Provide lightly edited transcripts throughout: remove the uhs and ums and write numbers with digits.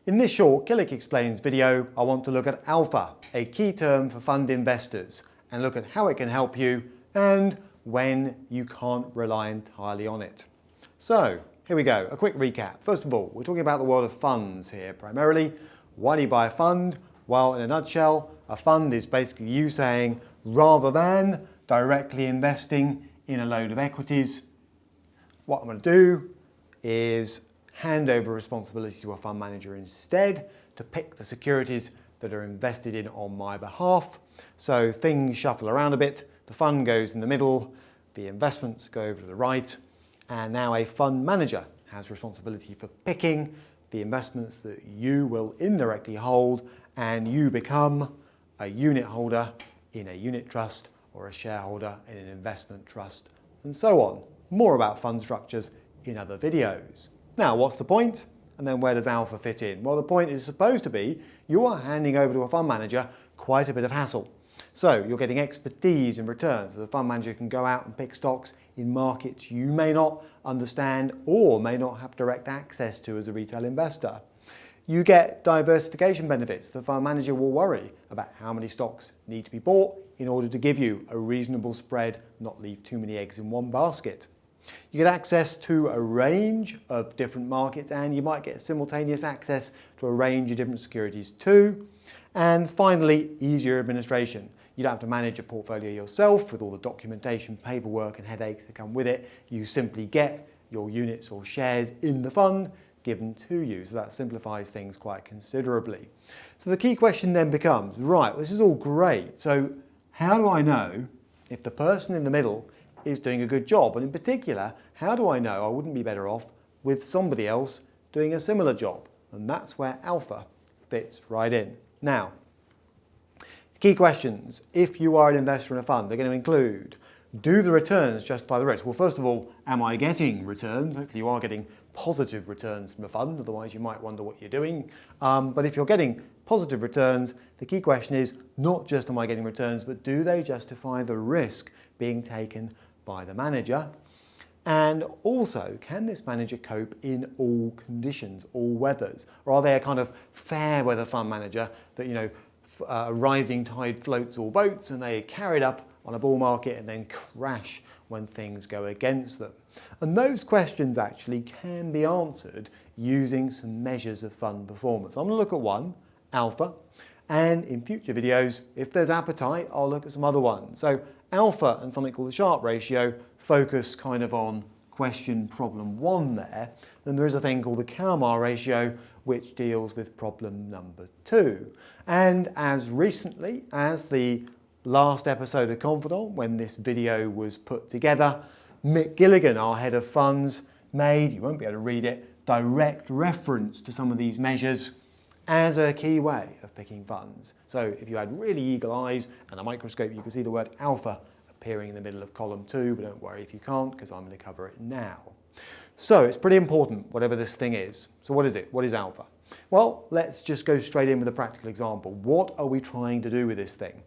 In this short Bennett Explains video, I want to look at alpha, a key term for fund investors, and look at how it can help you and when you can't rely entirely on it. So, here we go, a quick recap. First of all, we're talking about the world of funds here primarily. Why do you buy a fund? Well, in a nutshell, a fund is basically you saying, rather than directly investing in a load of equities, what I'm going to do is hand over responsibility to a fund manager instead to pick the securities that are invested in on my behalf. So things shuffle around a bit, the fund goes in the middle, the investments go over to the right, and now a fund manager has responsibility for picking the investments that you will indirectly hold, and you become a unit holder in a unit trust or a shareholder in an investment trust, and so on. More about fund structures in other videos. Now, what's the point? And then where does alpha fit in? Well, the point is supposed to be you are handing over to a fund manager quite a bit of hassle. So you're getting expertise in returns. So the fund manager can go out and pick stocks in markets you may not understand or may not have direct access to as a retail investor. You get diversification benefits. The fund manager will worry about how many stocks need to be bought in order to give you a reasonable spread, not leave too many eggs in one basket. You get access to a range of different markets, and you might get simultaneous access to a range of different securities too. And finally, easier administration. You don't have to manage a portfolio yourself with all the documentation, paperwork and headaches that come with it. You simply get your units or shares in the fund given to you. So that simplifies things quite considerably. So the key question then becomes, right, well, this is all great. So how do I know if the person in the middle is doing a good job? And in particular, how do I know I wouldn't be better off with somebody else doing a similar job? And that's where alpha fits right in. Now, key questions, if you are an investor in a fund, are going to include, do the returns justify the risk? Well, first of all, am I getting returns? Hopefully you are getting positive returns from a fund, otherwise you might wonder what you're doing. But if you're getting positive returns, the key question is not just am I getting returns, but do they justify the risk being taken by the manager? And also, can this manager cope in all conditions, all weathers? Or are they a kind of fair weather fund manager that, a rising tide floats all boats and they carry it up on a bull market and then crash when things go against them? And those questions actually can be answered using some measures of fund performance. I'm going to look at one, alpha, and in future videos, if there's appetite, I'll look at some other ones. So alpha and something called the Sharpe ratio focus kind of on question problem one there. Then there is a thing called the Kalmar ratio, which deals with problem number 2. And as recently as the last episode of Confidant, when this video was put together, Mick Gilligan, our head of funds, made, you won't be able to read it, direct reference to some of these measures as a key way of picking funds. So if you had really eagle eyes and a microscope, you could see the word alpha appearing in the middle of column 2, but don't worry if you can't, because I'm going to cover it now. So it's pretty important, whatever this thing is. So what is it? What is alpha? Well, let's just go straight in with a practical example. What are we trying to do with this thing?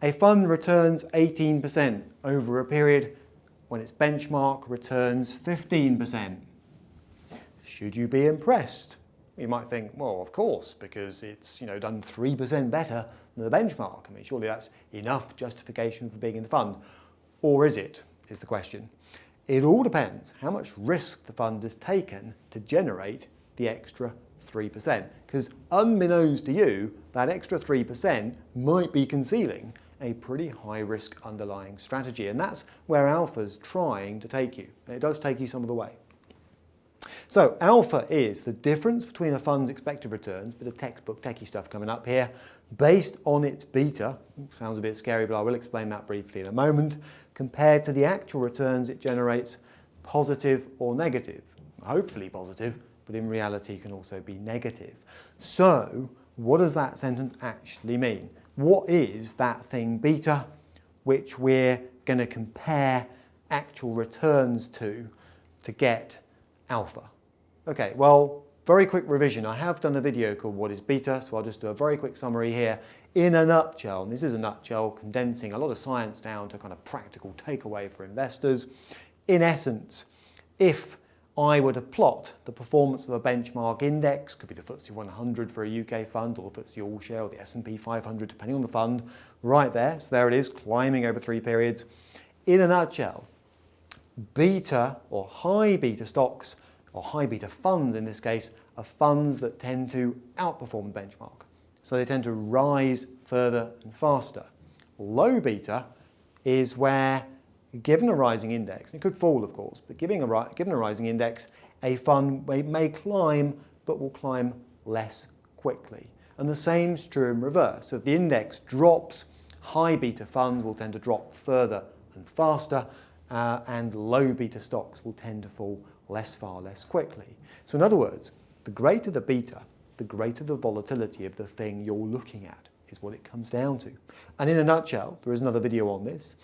A fund returns 18% over a period when its benchmark returns 15%. Should you be impressed? You might think, well, of course, because it's done 3% better than the benchmark. I mean, surely that's enough justification for being in the fund. Or is it, is the question. It all depends how much risk the fund has taken to generate the extra 3%. Because unbeknownst to you, that extra 3% might be concealing a pretty high risk underlying strategy. And that's where alpha's trying to take you. And it does take you some of the way. So alpha is the difference between a fund's expected returns, bit of textbook techie stuff coming up here, based on its beta, sounds a bit scary, but I will explain that briefly in a moment, compared to the actual returns it generates, positive or negative. Hopefully positive, but in reality can also be negative. So what does that sentence actually mean? What is that thing beta which we're going to compare actual returns to get alpha? Okay, well, very quick revision. I have done a video called What is Beta, so I'll just do a very quick summary here. In a nutshell, and this is a nutshell condensing a lot of science down to kind of practical takeaway for investors. In essence, if I would plot the performance of a benchmark index, could be the FTSE 100 for a UK fund, or the FTSE All Share, or the S&P 500, depending on the fund, right there. So there it is, climbing over 3 periods. In a nutshell, beta or high beta stocks, or high beta funds in this case, are funds that tend to outperform the benchmark. So they tend to rise further and faster. Low beta is where, given a rising index, it could fall of course, but given a rising index, a fund may climb, but will climb less quickly. And the same is true in reverse. So if the index drops, high beta funds will tend to drop further and faster, and low beta stocks will tend to fall far less quickly. So in other words, the greater the beta, the greater the volatility of the thing you're looking at is what it comes down to. And in a nutshell, there is another video on this,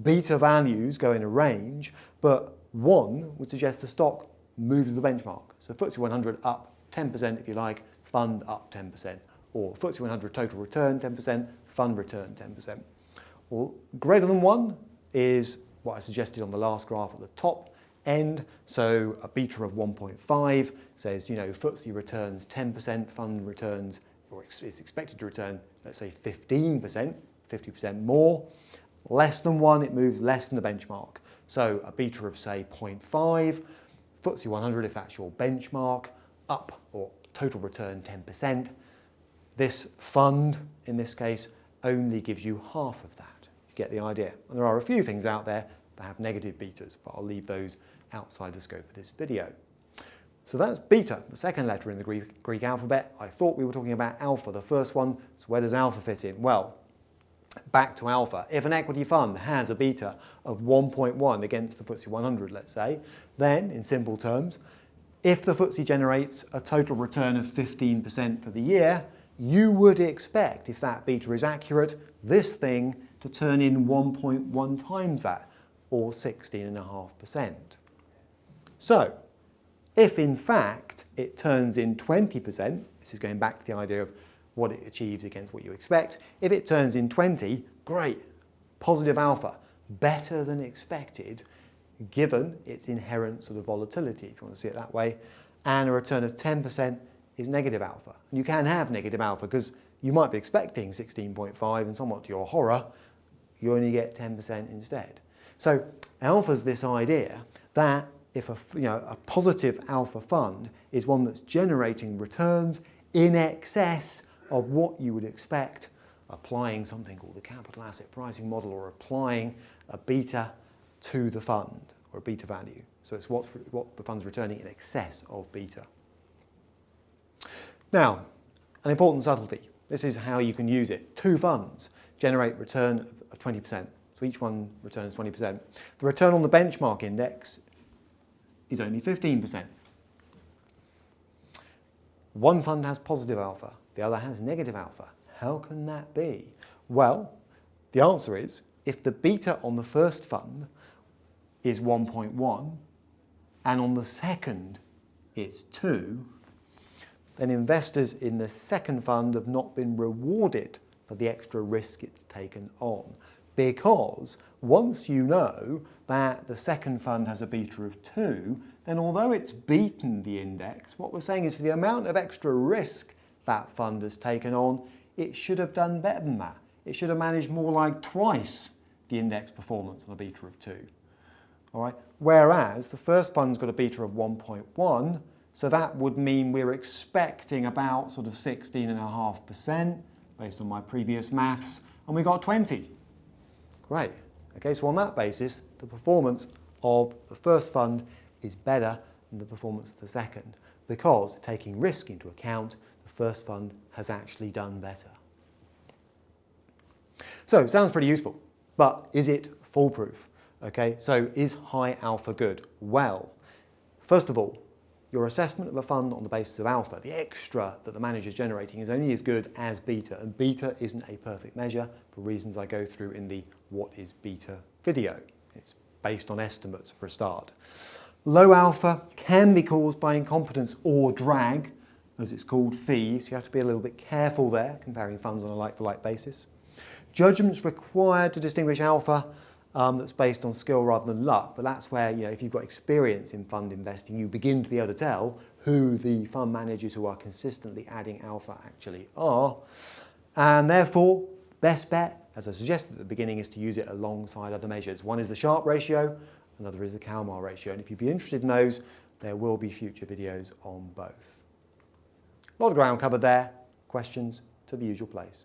beta values go in a range, but 1 would suggest the stock moves with the benchmark. So FTSE 100 up 10% if you like, fund up 10%, or FTSE 100 total return 10%, fund return 10%. Well, greater than 1 is what I suggested on the last graph at the top end. So a beta of 1.5 says, FTSE returns 10%, fund returns, or is expected to return, let's say 15%, 50% more. Less than 1, it moves less than the benchmark. So a beta of say 0.5, FTSE 100 if that's your benchmark, up or total return 10%. This fund, in this case, only gives you half of that. You get the idea. And there are a few things out there that have negative betas, but I'll leave those outside the scope of this video. So that's beta, the second letter in the Greek alphabet. I thought we were talking about alpha, the first one. So where does alpha fit in? Well, back to alpha. If an equity fund has a beta of 1.1 against the FTSE 100, let's say, then in simple terms, if the FTSE generates a total return of 15% for the year, you would expect, if that beta is accurate, this thing to turn in 1.1 times that, or 16.5%. So, if in fact it turns in 20%, this is going back to the idea of what it achieves against what you expect, if it turns in 20, great, positive alpha, better than expected, given its inherent sort of volatility, if you want to see it that way, and a return of 10% is negative alpha. And you can have negative alpha because you might be expecting 16.5 and somewhat to your horror, you only get 10% instead. So alpha is this idea that if a positive alpha fund is one that's generating returns in excess of what you would expect, applying something called the capital asset pricing model, or applying a beta to the fund, or a beta value. So it's what the fund's returning in excess of beta. Now, an important subtlety. This is how you can use it. 2 funds generate return of 20%. So each one returns 20%. The return on the benchmark index is only 15%. One fund has positive alpha, the other has negative alpha. How can that be? Well, the answer is, if the beta on the first fund is 1.1 and on the second it's 2, then investors in the second fund have not been rewarded for the extra risk it's taken on. Because once you know that the second fund has a beta of 2, then although it's beaten the index, what we're saying is for the amount of extra risk that fund has taken on, it should have done better than that. It should have managed more like twice the index performance on a beta of 2. All right? Whereas the first fund's got a beta of 1.1, so that would mean we're expecting about sort of 16.5% based on my previous maths, and we got 20. Great. Okay, so on that basis, the performance of the first fund is better than the performance of the second, because taking risk into account, the first fund has actually done better. So, sounds pretty useful, but is it foolproof? Okay, so is high alpha good? Well, first of all, your assessment of a fund on the basis of alpha, the extra that the manager is generating, is only as good as beta, and beta isn't a perfect measure for reasons I go through in the What is Beta video. It's based on estimates for a start. Low alpha can be caused by incompetence or drag, as it's called, fees. You have to be a little bit careful there, comparing funds on a like-for-like basis. Judgments required to distinguish alpha that's based on skill rather than luck, but that's where, if you've got experience in fund investing, you begin to be able to tell who the fund managers who are consistently adding alpha actually are. And therefore, best bet, as I suggested at the beginning, is to use it alongside other measures. One is the Sharpe ratio, another is the Kalmar ratio. And if you'd be interested in those, there will be future videos on both. A lot of ground covered there. Questions to the usual place.